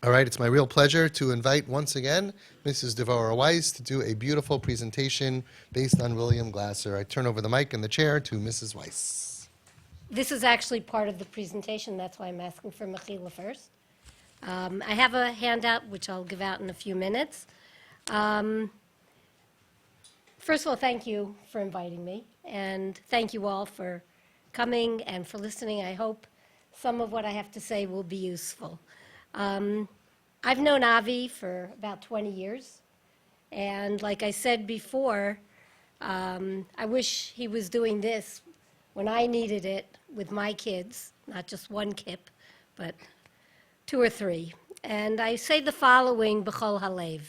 All right, it's my real pleasure to invite once again Mrs. Devora Weiss to do a beautiful presentation based on William Glasser. I turn over the mic and the chair to Mrs. Weiss. This is actually part of the presentation, that's why I'm asking for Mechila first. I have a handout, which I'll give out in a few minutes. First of all, thank you for inviting me, and thank you all for coming and for listening. I hope some of what I have to say will be useful. I've known Avi for about 20 years, and like I said before, I wish he was doing this when I needed it with my kids, not just one kip, but 2 or 3. And I say the following, B'chol Halev.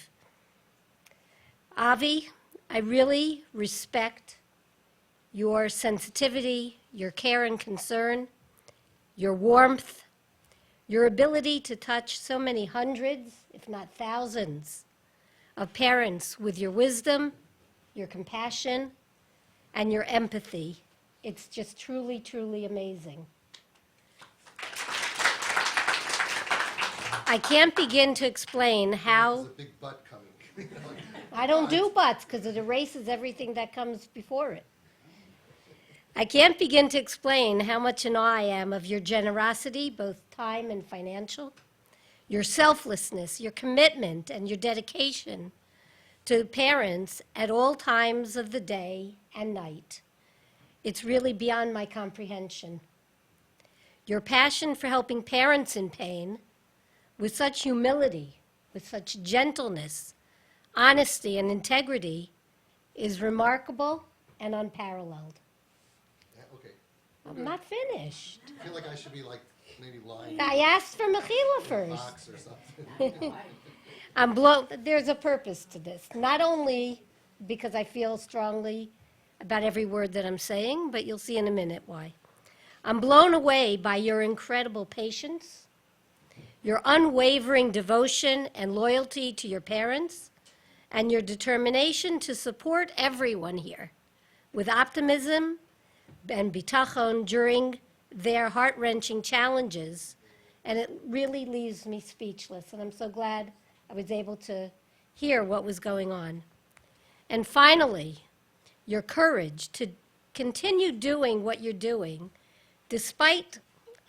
Avi, I really respect your sensitivity, your care and concern, your warmth, your ability to touch so many hundreds, if not thousands, of parents with your wisdom, your compassion, and your empathy. It's just truly, truly amazing. I can't begin to explain how... There's a big butt coming. I don't do butts because it erases everything that comes before it. I can't begin to explain how much in awe I am of your generosity, both time and financial, your selflessness, your commitment, and your dedication to parents at all times of the day and night. It's really beyond my comprehension. Your passion for helping parents in pain with such humility, with such gentleness, honesty, and integrity is remarkable and unparalleled. Okay. I'm not finished. I feel like I should be maybe lying I asked for Mechila in a first. box or something. I'm blown. There's a purpose to this, not only because I feel strongly about every word that I'm saying, but you'll see in a minute why. I'm blown away by your incredible patience, your unwavering devotion and loyalty to your parents, and your determination to support everyone here with optimism and bitachon during their heart-wrenching challenges. And it really leaves me speechless, and I'm so glad I was able to hear what was going on. And finally, your courage to continue doing what you're doing despite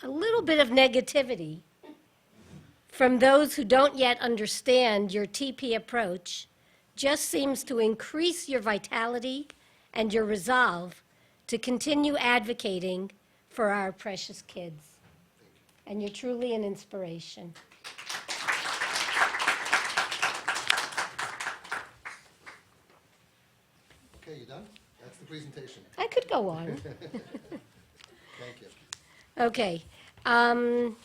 a little bit of negativity from those who don't yet understand your TP approach just seems to increase your vitality and your resolve to continue advocating for our precious kids. And you're truly an inspiration. Okay, you done? That's the presentation. I could go on. Thank you. Okay. I'm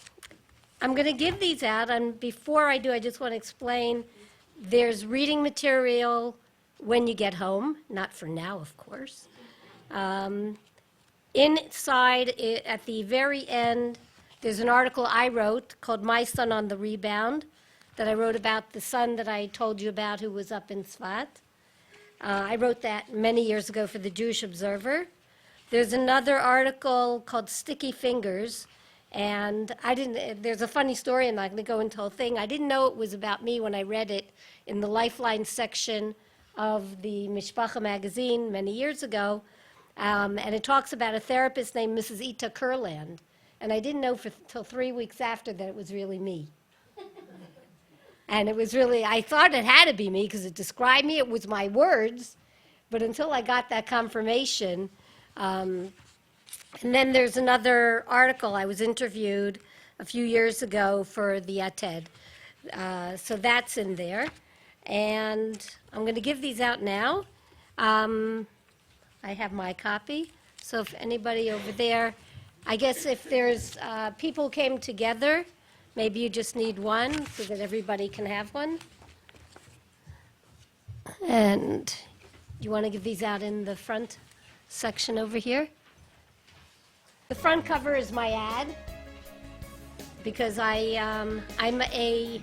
going to give these out, and before I do, I just want to explain there's reading material when you get home, not for now, of course. Inside, at the very end, there's an article I wrote called My Son on the Rebound that I wrote about the son that I told you about who was up in Tzfat. I wrote that many years ago for the Jewish Observer. There's another article called Sticky Fingers, and there's a funny story, and I'm going to go into the whole thing. I didn't know it was about me when I read it in the Lifeline section of the Mishpacha magazine many years ago, and it talks about a therapist named Mrs. Ita Kurland, and I didn't know until 3 weeks after that it was really me. And it was really, I thought it had to be me because it described me, it was my words, but until I got that confirmation. And then there's another article. I was interviewed a few years ago for the Ated. So that's in there. And I'm going to give these out now. I have my copy. So if anybody over there, I guess if there's people came together, maybe you just need one so that everybody can have one. And you want to give these out in the front section over here? The front cover is my ad because I'm a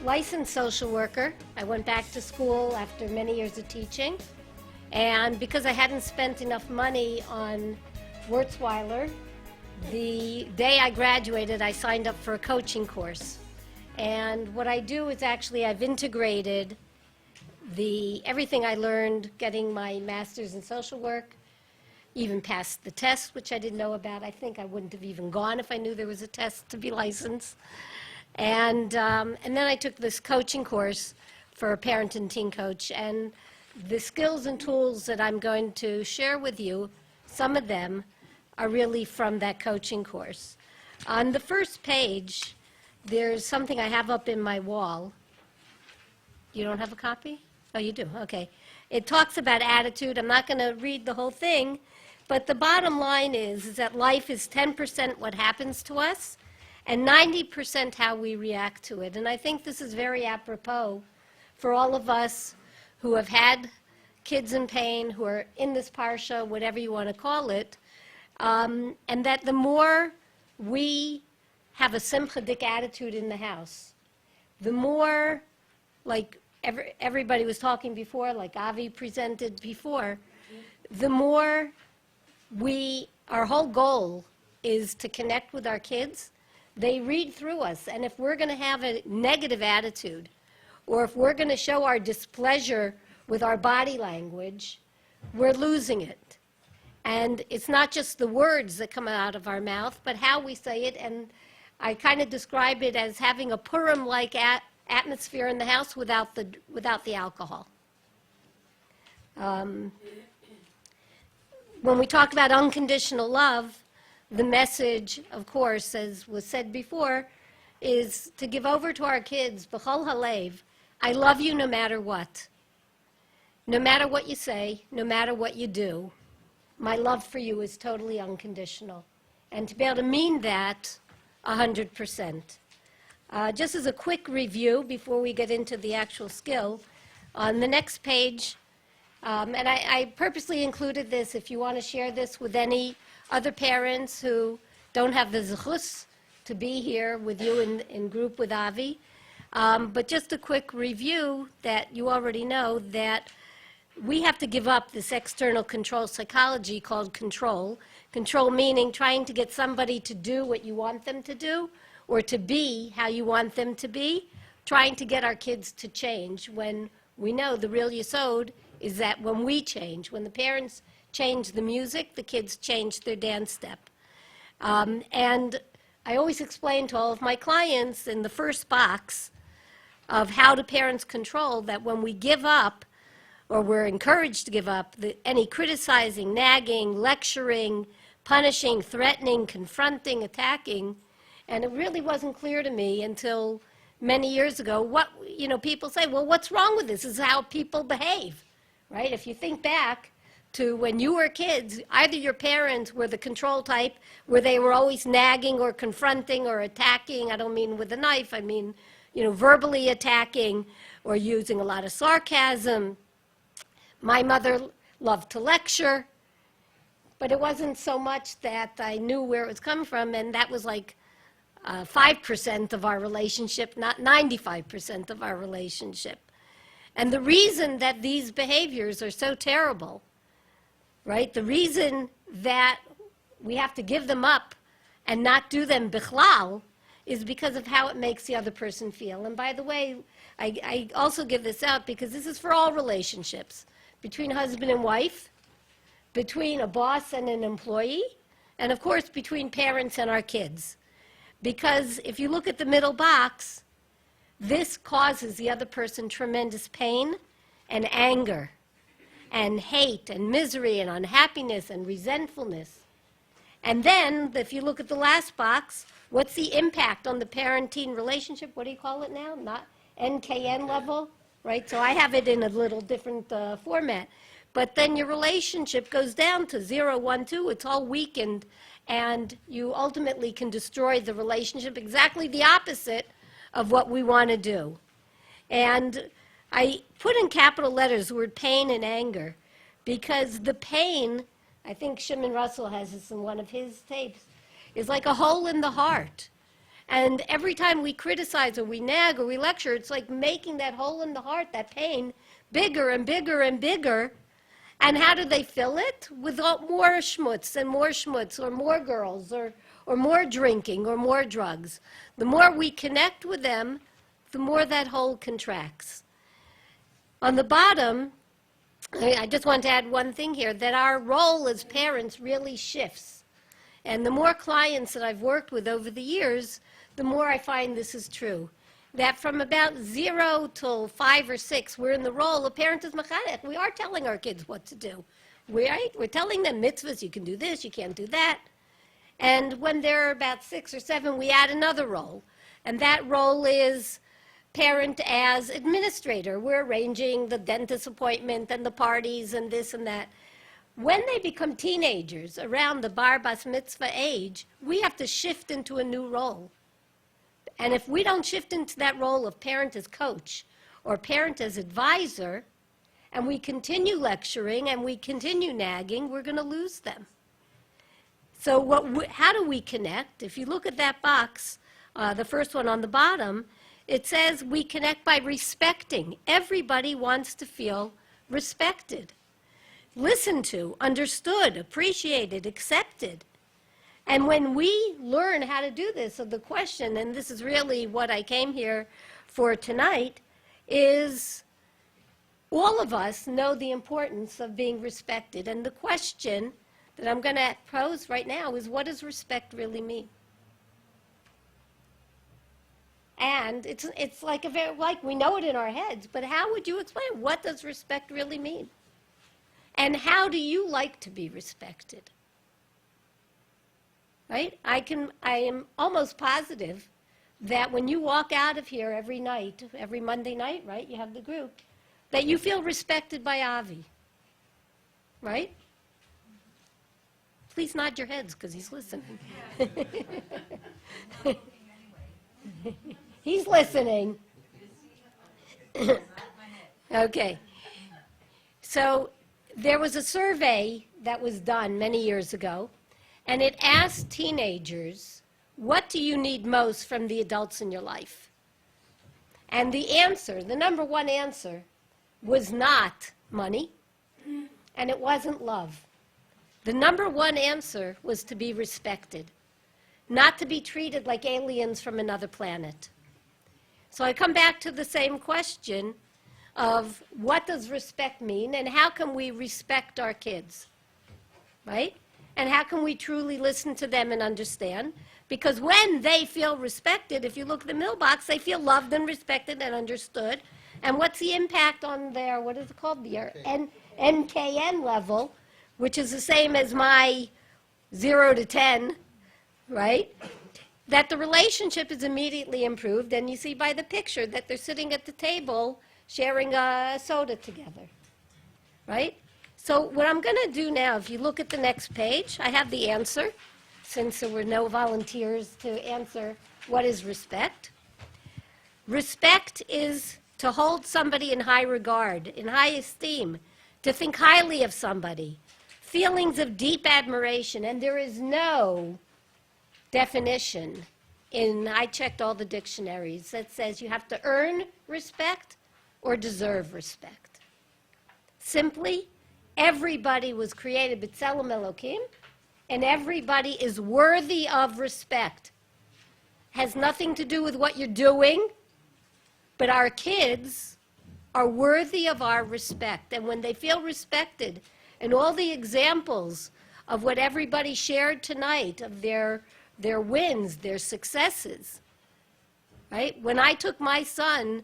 licensed social worker. I went back to school after many years of teaching, and because I hadn't spent enough money on Wurzweiler, the day I graduated, I signed up for a coaching course. And what I do is actually I've integrated everything I learned getting my master's in social work, even passed the test, which I didn't know about. I think I wouldn't have even gone if I knew there was a test to be licensed. And then I took this coaching course for a parent and teen coach. And the skills and tools that I'm going to share with you, some of them are really from that coaching course. On the first page, there's something I have up in my wall. You don't have a copy? Oh, you do? Okay. It talks about attitude. I'm not going to read the whole thing, but the bottom line is that life is 10% what happens to us and 90% how we react to it. And I think this is very apropos for all of us who have had kids in pain, who are in this parsha, whatever you want to call it, and that the more we have a simchadik attitude in the house, the more, like everybody was talking before, like Avi presented before, the more our whole goal is to connect with our kids. They read through us, and if we're going to have a negative attitude, or if we're going to show our displeasure with our body language, we're losing it. And it's not just the words that come out of our mouth, but how we say it. And I kind of describe it as having a Purim-like atmosphere in the house without the alcohol. When we talk about unconditional love, the message, of course, as was said before, is to give over to our kids, b'chol halev, I love you no matter what. No matter what you say, no matter what you do, my love for you is totally unconditional. And to be able to mean that 100%. Just as a quick review before we get into the actual skill, on the next page, and I purposely included this if you want to share this with any other parents who don't have the zechus to be here with you in group with Avi. But just a quick review that you already know that we have to give up this external control psychology called control. Control meaning trying to get somebody to do what you want them to do or to be how you want them to be, trying to get our kids to change when we know the real yesod is that when we change, when the parents change the music, the kids change their dance step. And I always explain to all of my clients in the first box of how do parents control that when we give up, or we're encouraged to give up, any criticizing, nagging, lecturing, punishing, threatening, confronting, attacking, and it really wasn't clear to me until many years ago people say, well, what's wrong with this? This is how people behave, right? If you think back to when you were kids, either your parents were the control type where they were always nagging or confronting or attacking. I don't mean with a knife. I mean, verbally attacking or using a lot of sarcasm. My mother loved to lecture, but it wasn't so much that I knew where it was coming from, and that was like 5% of our relationship, not 95% of our relationship. And the reason that these behaviors are so terrible, right, the reason that we have to give them up and not do them bichlal is because of how it makes the other person feel. And by the way, I also give this out because this is for all relationships, between husband and wife, between a boss and an employee, and of course between parents and our kids. Because if you look at the middle box, this causes the other person tremendous pain and anger and hate and misery and unhappiness and resentfulness. And then, if you look at the last box, what's the impact on the parent-teen relationship? What do you call it now? Not NKN level, right? So I have it in a little different format. But then your relationship goes down to 0, 1, 2. It's all weakened, and you ultimately can destroy the relationship, exactly the opposite of what we want to do. And I put in capital letters the word pain and anger because the pain, I think Shimon Russell has this in one of his tapes, is like a hole in the heart. And every time we criticize or we nag or we lecture, it's like making that hole in the heart, that pain, bigger and bigger and bigger And how do they fill it? With more schmutz and more schmutz, or more girls, or more drinking, or more drugs. The more we connect with them, the more that hole contracts. On the bottom, I just want to add one thing here, that our role as parents really shifts. And the more clients that I've worked with over the years, the more I find this is true. That from about 0 till 5 or 6, we're in the role of parent as mechanech. We are telling our kids what to do. We're telling them mitzvahs, you can do this, you can't do that. And when they're about 6 or 7, we add another role. And that role is parent as administrator. We're arranging the dentist appointment and the parties and this and that. When they become teenagers, around the bar bas mitzvah age, we have to shift into a new role. And if we don't shift into that role of parent as coach or parent as advisor, and we continue lecturing and we continue nagging, we're going to lose them. So how do we connect? If you look at that box, the first one on the bottom, it says we connect by respecting. Everybody wants to feel respected, listened to, understood, appreciated, accepted. And when we learn how to do this, so the question, and this is really what I came here for tonight, is all of us know the importance of being respected. And the question that I'm going to pose right now is, what does respect really mean? And it's like we know it in our heads, but how would you explain what does respect really mean? And how do you like to be respected? Right? I am almost positive that when you walk out of here every night, every Monday night, right, you have the group, that you feel respected by Avi. Right? Please nod your heads because he's listening. He's listening. Okay. So there was a survey that was done many years ago, and it asked teenagers, what do you need most from the adults in your life? And the answer, the number one answer, was not money, and it wasn't love. The number one answer was to be respected, not to be treated like aliens from another planet. So I come back to the same question of what does respect mean, and how can we respect our kids, right? And how can we truly listen to them and understand? Because when they feel respected, if you look at the mailbox, they feel loved and respected and understood. And what's the impact on their, what is it called, their NKN level, which is the same as my 0 to 10, right? That the relationship is immediately improved, and you see by the picture that they're sitting at the table sharing a soda together, right? So what I'm going to do now, if you look at the next page, I have the answer, since there were no volunteers to answer what is respect. Respect is to hold somebody in high regard, in high esteem, to think highly of somebody, feelings of deep admiration, and there is no definition I checked all the dictionaries that says you have to earn respect or deserve respect. Simply, everybody was created b'tselem Elokim, and everybody is worthy of respect. Has nothing to do with what you're doing, but our kids are worthy of our respect. And when they feel respected, and all the examples of what everybody shared tonight, of their wins, their successes, right? When I took my son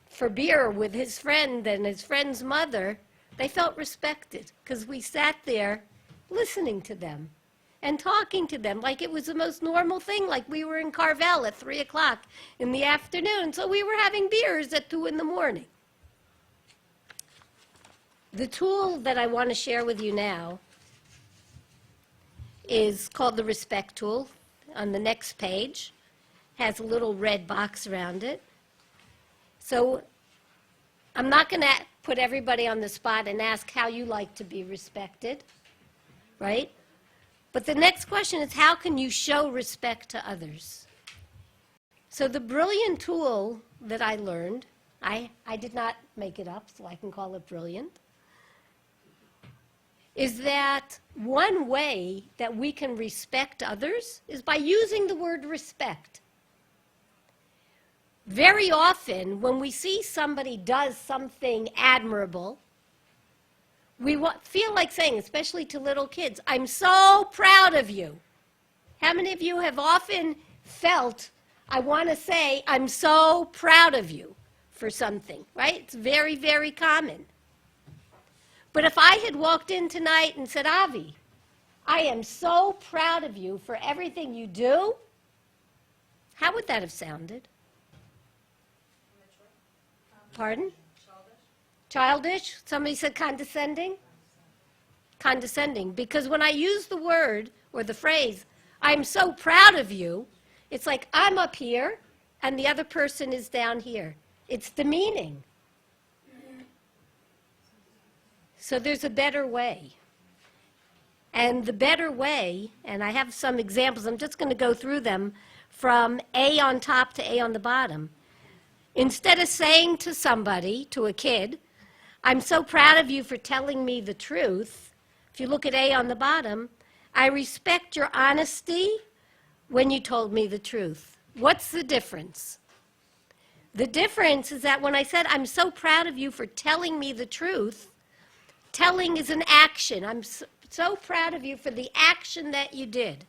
for beer with his friend and his friend's mother, they felt respected because we sat there listening to them and talking to them like it was the most normal thing, like we were in Carvel at 3 o'clock in the afternoon, so we were having beers at 2 in the morning. The tool that I want to share with you now is called the respect tool. On the next page, has a little red box around it. So I'm not going to put everybody on the spot and ask how you like to be respected, right? But the next question is, how can you show respect to others? So the brilliant tool that I learned, I did not make it up, so I can call it brilliant. is that one way that we can respect others is by using the word respect. Very often, when we see somebody does something admirable, we feel like saying, especially to little kids, I'm so proud of you. How many of you have often felt, I want to say, I'm so proud of you for something, right? It's very, very common. But if I had walked in tonight and said, Avi, I am so proud of you for everything you do, how would that have sounded? Pardon? Childish? Somebody said condescending? Condescending. Because when I use the word or the phrase, I'm so proud of you, it's like I'm up here and the other person is down here. It's demeaning. So there's a better way. And the better way, and I have some examples, I'm just going to go through them from A on top to A on the bottom. Instead of saying to somebody, to a kid, I'm so proud of you for telling me the truth, if you look at A on the bottom, I respect your honesty when you told me the truth. What's the difference? The difference is that when I said, I'm so proud of you for telling me the truth, telling is an action. I'm so proud of you for the action that you did.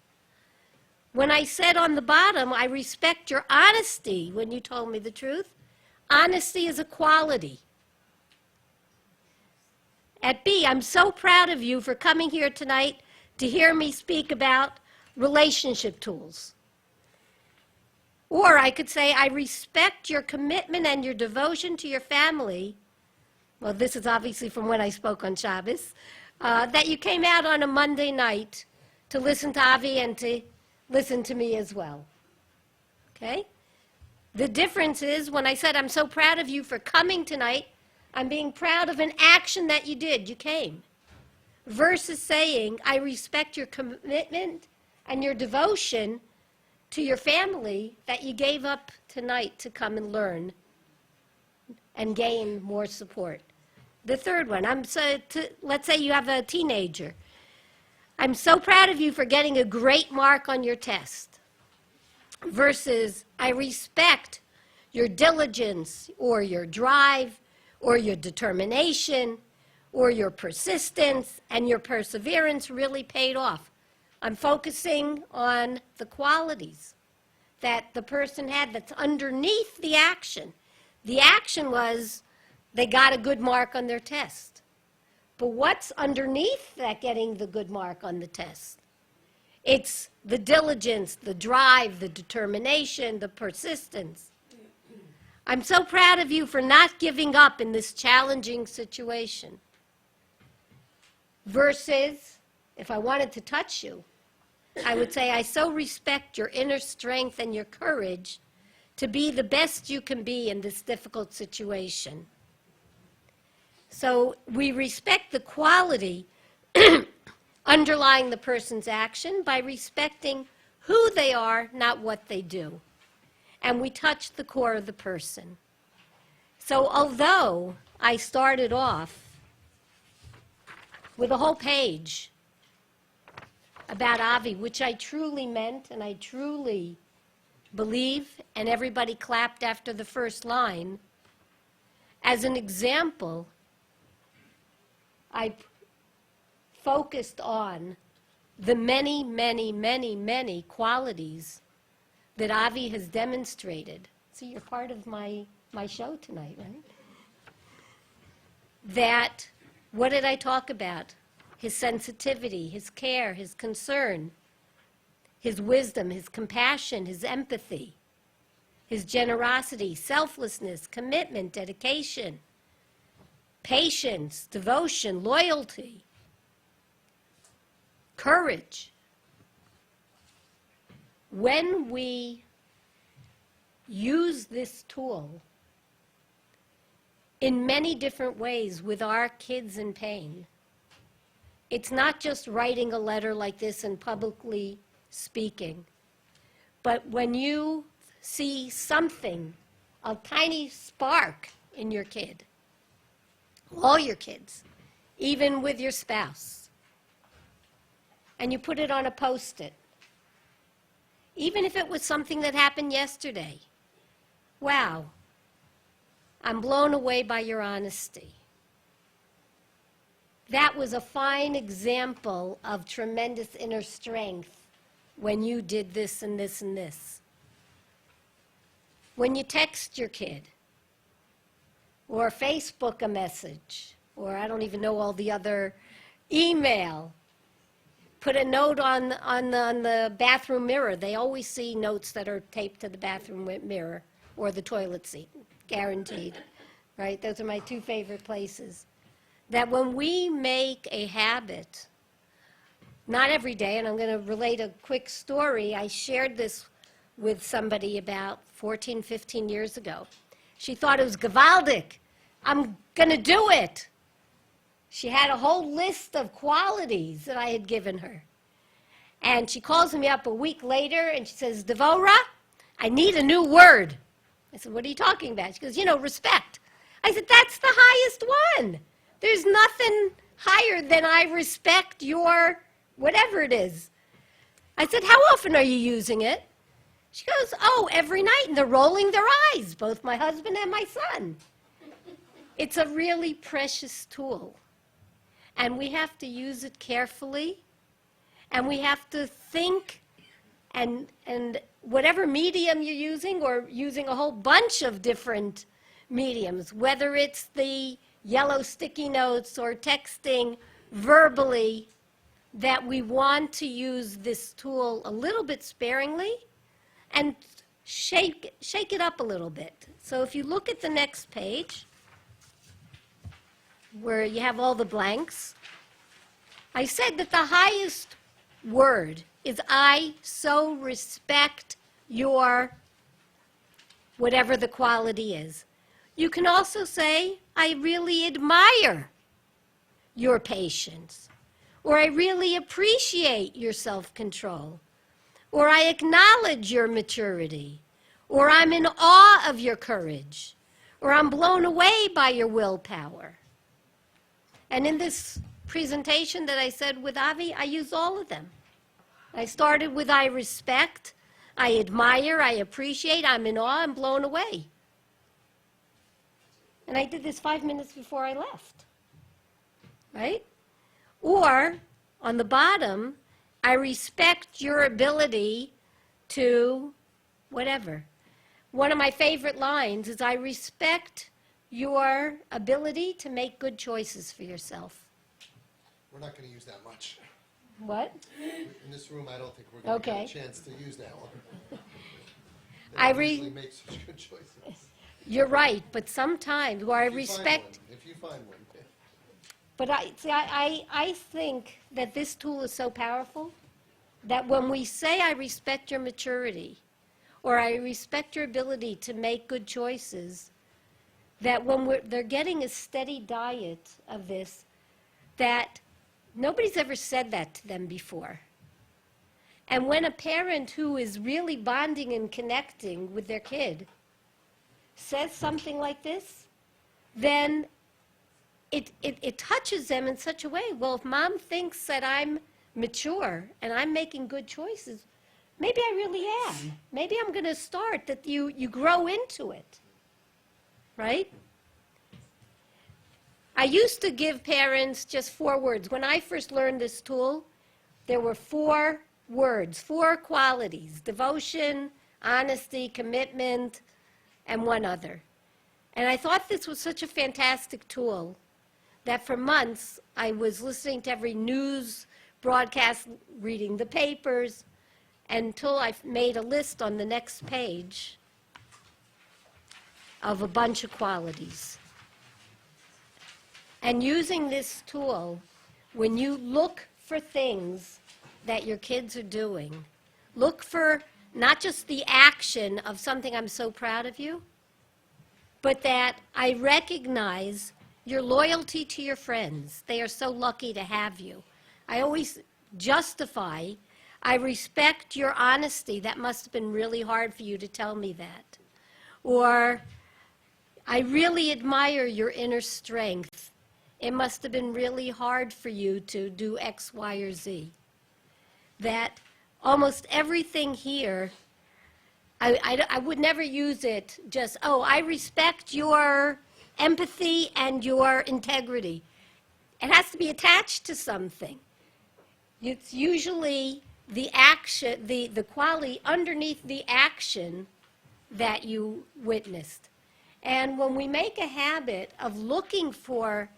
When I said on the bottom, I respect your honesty when you told me the truth, honesty is a quality. At B, I'm so proud of you for coming here tonight to hear me speak about relationship tools. Or I could say, I respect your commitment and your devotion to your family. Well, this is obviously from when I spoke on Shabbos, that you came out on a Monday night to listen to Avi and to listen to me as well. Okay? The difference is when I said, I'm so proud of you for coming tonight, I'm being proud of an action that you did. You came. Versus saying, I respect your commitment and your devotion to your family that you gave up tonight to come and learn and gain more support. The third one, let's say you have a teenager. I'm so proud of you for getting a great mark on your test. Versus, I respect your diligence or your drive or your determination or your persistence and your perseverance really paid off. I'm focusing on the qualities that the person had that's underneath the action. The action was they got a good mark on their test. But what's underneath that getting the good mark on the test? It's the diligence, the drive, the determination, the persistence. I'm so proud of you for not giving up in this challenging situation. Versus, if I wanted to touch you, I would say, I so respect your inner strength and your courage to be the best you can be in this difficult situation. So we respect the quality underlying the person's action by respecting who they are, not what they do. And we touch the core of the person. So although I started off with a whole page about Avi, which I truly meant and I truly believe, and everybody clapped after the first line, as an example, I focused on the many, many, many, many qualities that Avi has demonstrated. See, you're part of my show tonight, right? That, what did I talk about? His sensitivity, his care, his concern, his wisdom, his compassion, his empathy, his generosity, selflessness, commitment, dedication, patience, devotion, loyalty, courage. When we use this tool in many different ways with our kids in pain, it's not just writing a letter like this and publicly speaking, but when you see something, a tiny spark in your kid, all your kids, even with your spouse, and you put it on a Post-it. Even if it was something that happened yesterday. Wow, I'm blown away by your honesty. That was a fine example of tremendous inner strength when you did this and this and this. When you text your kid, or Facebook a message, or I don't even know all the other email, put a note on the bathroom mirror. They always see notes that are taped to the bathroom mirror or the toilet seat, guaranteed, right? Those are my two favorite places. That when we make a habit, not every day, and I'm going to relate a quick story. I shared this with somebody about 14, 15 years ago. She thought it was gewaldig. I'm going to do it. She had a whole list of qualities that I had given her. And she calls me up a week later and she says, Devora, I need a new word. I said, what are you talking about? She goes, respect. I said, that's the highest one. There's nothing higher than I respect your whatever it is. I said, how often are you using it? She goes, oh, every night. And they're rolling their eyes, both my husband and my son. It's a really precious tool. And we have to use it carefully. And we have to think, and whatever medium you're using, or using a whole bunch of different mediums, whether it's the yellow sticky notes or texting verbally, that we want to use this tool a little bit sparingly and shake it up a little bit. So if you look at the next page, where you have all the blanks, I said that the highest word is I so respect your whatever the quality is. You can also say, I really admire your patience, or I really appreciate your self-control, or I acknowledge your maturity, or I'm in awe of your courage, or I'm blown away by your willpower. And in this presentation that I said with Avi, I use all of them. I started with I respect, I admire, I appreciate, I'm in awe, I'm blown away. And I did this 5 minutes before I left, right? Or, on the bottom, I respect your ability to whatever. One of my favorite lines is, I respect your ability to make good choices for yourself. We're not going to use that much. What? In this room, I don't think we're going to Okay. get a chance to use that one. I They usually make such good choices. You're right, but sometimes where I If you find respect, one, if you find one. but I think that this tool is so powerful that when we say I respect your maturity, or I respect your ability to make good choices, that when they're getting a steady diet of this, that nobody's ever said that to them before. And when a parent who is really bonding and connecting with their kid says something like this, then it touches them in such a way. Well, if mom thinks that I'm mature and I'm making good choices, maybe I really am. Maybe I'm going to start, that you grow into it, right? I used to give parents just 4 words. When I first learned this tool, there were 4 words, 4 qualities: devotion, honesty, commitment, and one other. And I thought this was such a fantastic tool that for months I was listening to every news broadcast, reading the papers, until I made a list on the next page of a bunch of qualities. And using this tool, when you look for things that your kids are doing, look for not just the action of something, I'm so proud of you, but that I recognize your loyalty to your friends. They are so lucky to have you. I always justify, I respect your honesty. That must have been really hard for you to tell me that. Or, I really admire your inner strength. It must have been really hard for you to do X, Y, or Z. that almost everything here, I would never use it just, oh, I respect your empathy and your integrity. It has to be attached to something. It's usually the action, the quality underneath the action that you witnessed. And when we make a habit of looking for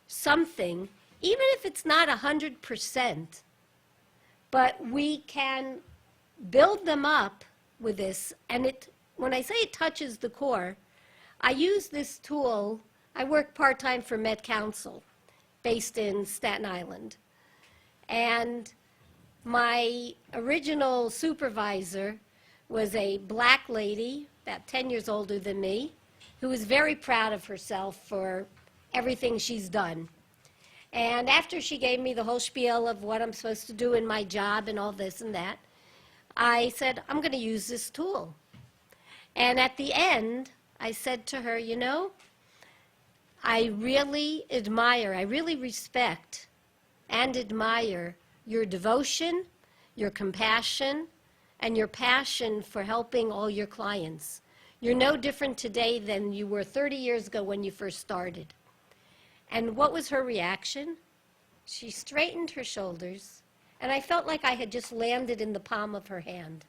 something, even if it's not 100%, but we can build them up with this, and when I say it touches the core, I use this tool. I work part-time for Met Council, based in Staten Island. And my original supervisor was a black lady, about 10 years older than me, who was very proud of herself for everything she's done. And after she gave me the whole spiel of what I'm supposed to do in my job and all this and that, I said, I'm going to use this tool. And at the end, I said to her, you know, I really admire, I really respect and admire your devotion, your compassion, and your passion for helping all your clients. You're no different today than you were 30 years ago when you first started. And what was her reaction? She straightened her shoulders, and I felt like I had just landed in the palm of her hand.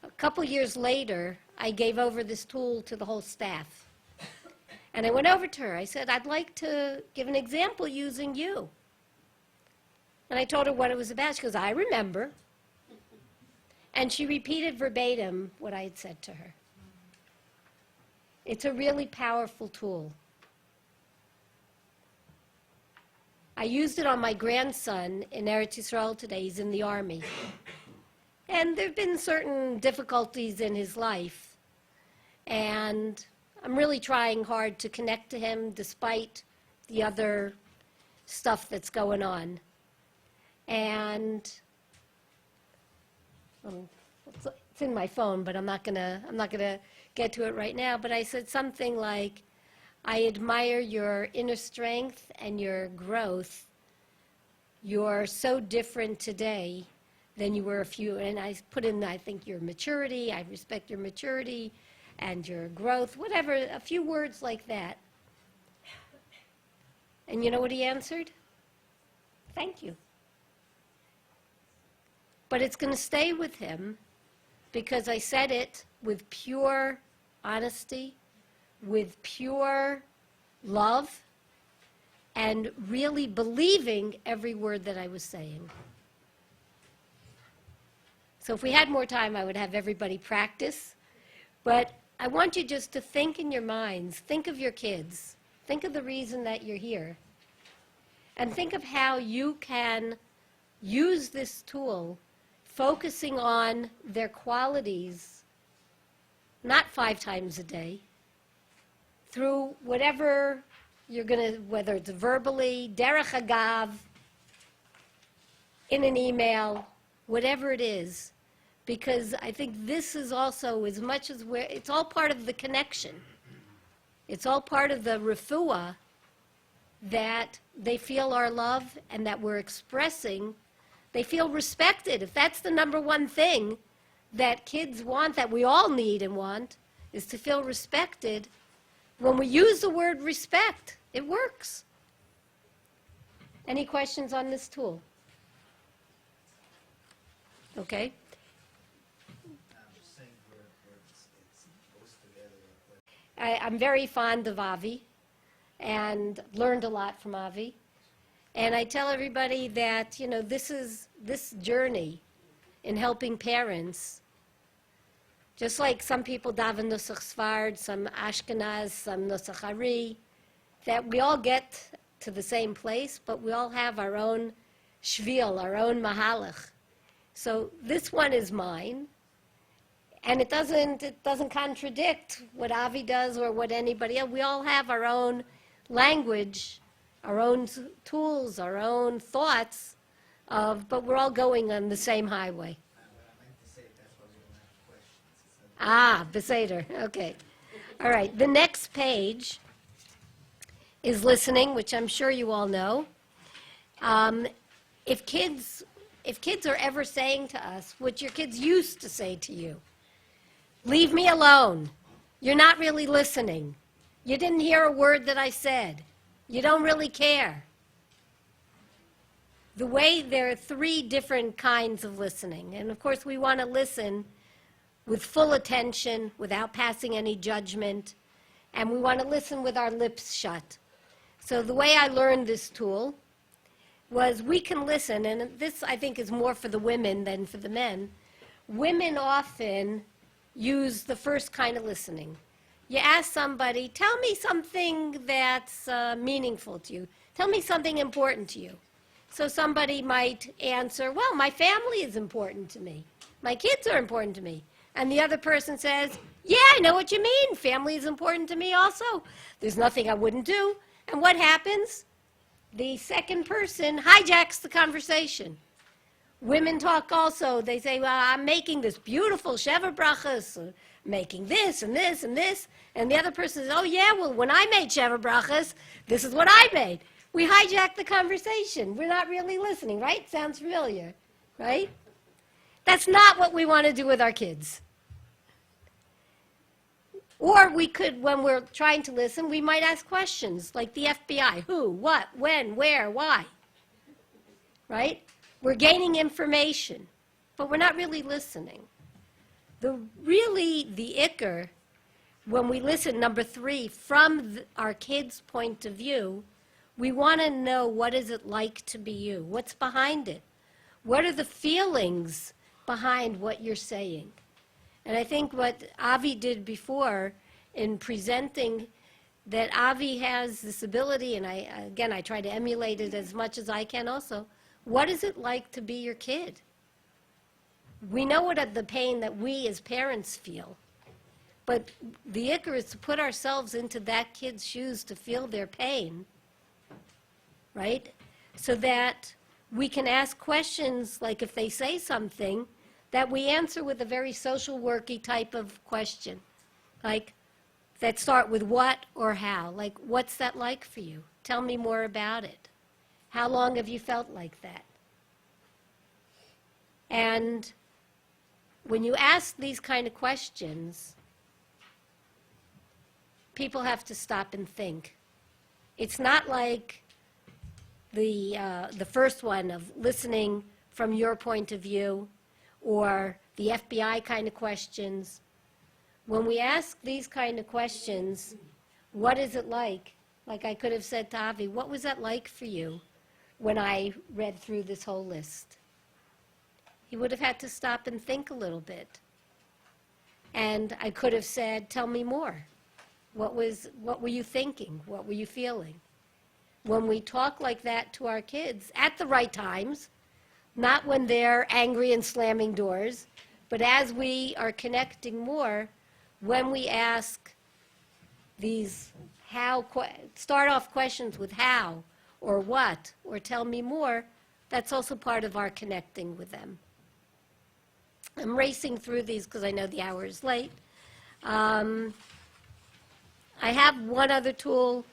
A couple years later, I gave over this tool to the whole staff. And I went over to her. I said, I'd like to give an example using you. And I told her what it was about. She goes, I remember. And she repeated verbatim what I had said to her. It's a really powerful tool. I used it on my grandson in Eretz Yisrael today. He's in the army. And there have been certain difficulties in his life. And I'm really trying hard to connect to him despite the other stuff that's going on. And it's in my phone, but I'm not gonna get to it right now. But I said something like, I admire your inner strength and your growth. You're so different today than you were and I put in, I think, your maturity, I respect your maturity and your growth, whatever, a few words like that. And you know what he answered? Thank you. But it's going to stay with him because I said it with pure honesty, with pure love, and really believing every word that I was saying. So if we had more time, I would have everybody practice. But I want you just to think in your minds, think of your kids, think of the reason that you're here, and think of how you can use this tool, focusing on their qualities, not 5 times a day, through whatever you're going to, whether it's verbally, derech agav, in an email, whatever it is, because I think this is also, as much as it's all part of the connection. It's all part of the refuah that they feel our love and that we're expressing. They feel respected. If that's the number one thing that kids want, that we all need and want, is to feel respected. When we use the word respect, it works. Any questions on this tool? Okay. I'm very fond of Avi and learned a lot from Avi. And I tell everybody that, you know, this journey in helping parents, just like some people daven Nusach Sfard, some Ashkenaz, some Nusach Ari, that we all get to the same place, but we all have our own shvil, our own mahalach. So this one is mine, and it doesn't contradict what Avi does or what anybody else. We all have our own language, our own tools, our own thoughts, but we're all going on the same highway. Beseder, okay. All right, the next page is listening, which I'm sure you all know. If kids if kids are ever saying to us what your kids used to say to you, leave me alone. You're not really listening. You didn't hear a word that I said. You don't really care. The way there are 3 different kinds of listening. And of course, we want to listen with full attention, without passing any judgment. And we want to listen with our lips shut. So the way I learned this tool was we can listen, and this I think is more for the women than for the men. Women often use the first kind of listening. You ask somebody, tell me something that's meaningful to you. Tell me something important to you. So somebody might answer, well, my family is important to me. My kids are important to me. And the other person says, yeah, I know what you mean. Family is important to me also. There's nothing I wouldn't do. And what happens? The second person hijacks the conversation. Women talk also. They say, well, I'm making this beautiful Sheva Brachas, making this and this and this. And the other person says, oh, yeah, well, when I made Sheva Brachas, this is what I made. We hijack the conversation. We're not really listening, right? Sounds familiar, right? That's not what we want to do with our kids. Or we could, when we're trying to listen, we might ask questions like the FBI. Who, what, when, where, why? Right? We're gaining information, but we're not really listening. The ikr, when we listen, number 3, from our kids' point of view, we want to know, what is it like to be you? What's behind it? What are the feelings behind what you're saying? And I think what Avi did before in presenting, that Avi has this ability, and I try to emulate it as much as I can also. What is it like to be your kid? We know what the pain that we as parents feel. But the ikr is to put ourselves into that kid's shoes to feel their pain, right? So that we can ask questions like, if they say something, that we answer with a very social worky type of question, like that start with what or how. Like, what's that like for you? Tell me more about it. How long have you felt like that? And when you ask these kind of questions, people have to stop and think. It's not like the first one of listening from your point of view, or the FBI kind of questions. When we ask these kind of questions, what is it like? Like I could have said to Avi, what was that like for you when I read through this whole list? He would have had to stop and think a little bit. And I could have said, tell me more. What were you thinking? What were you feeling? When we talk like that to our kids at the right times, not when they're angry and slamming doors, but as we are connecting more, when we ask these start off questions with how, or what, or tell me more, that's also part of our connecting with them. I'm racing through these because I know the hour is late. I have one other tool.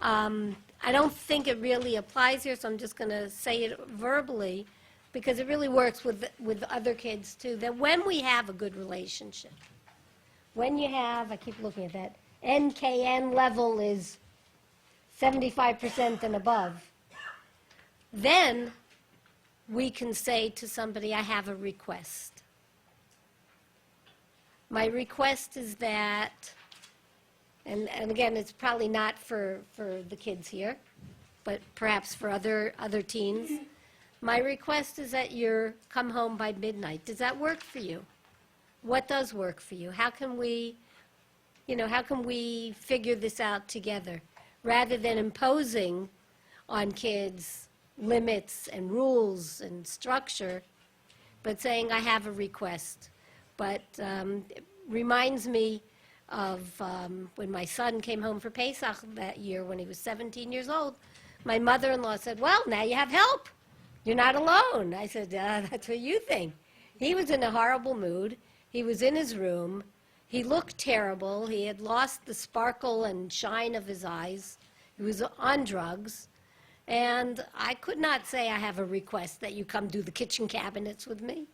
I don't think it really applies here, so I'm just going to say it verbally, because it really works with other kids too, that when we have a good relationship, when you have, I keep looking at that, NKN level is 75% and above, then we can say to somebody, I have a request. My request is that, and again, it's probably not for the kids here, but perhaps for other teens. My request is that you come home by midnight. Does that work for you? What does work for you? How can we figure this out together, rather than imposing on kids limits and rules and structure, but saying, I have a request. But it reminds me of when my son came home for Pesach that year when he was 17 years old. My mother-in-law said, well, now you have help. You're not alone. I said, that's what you think. He was in a horrible mood. He was in his room. He looked terrible. He had lost the sparkle and shine of his eyes. He was on drugs. And I could not say I have a request that you come do the kitchen cabinets with me.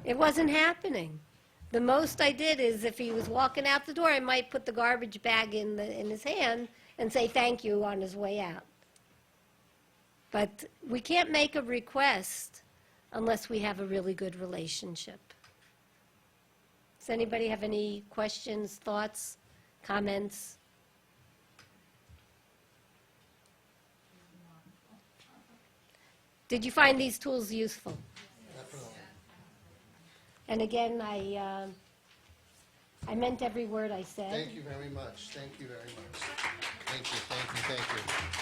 It wasn't happening. The most I did is if he was walking out the door, I might put the garbage bag in his hand and say thank you on his way out. But we can't make a request unless we have a really good relationship. Does anybody have any questions, thoughts, comments? Did you find these tools useful? And again, I meant every word I said. Thank you very much. Thank you very much. Thank you, thank you, thank you.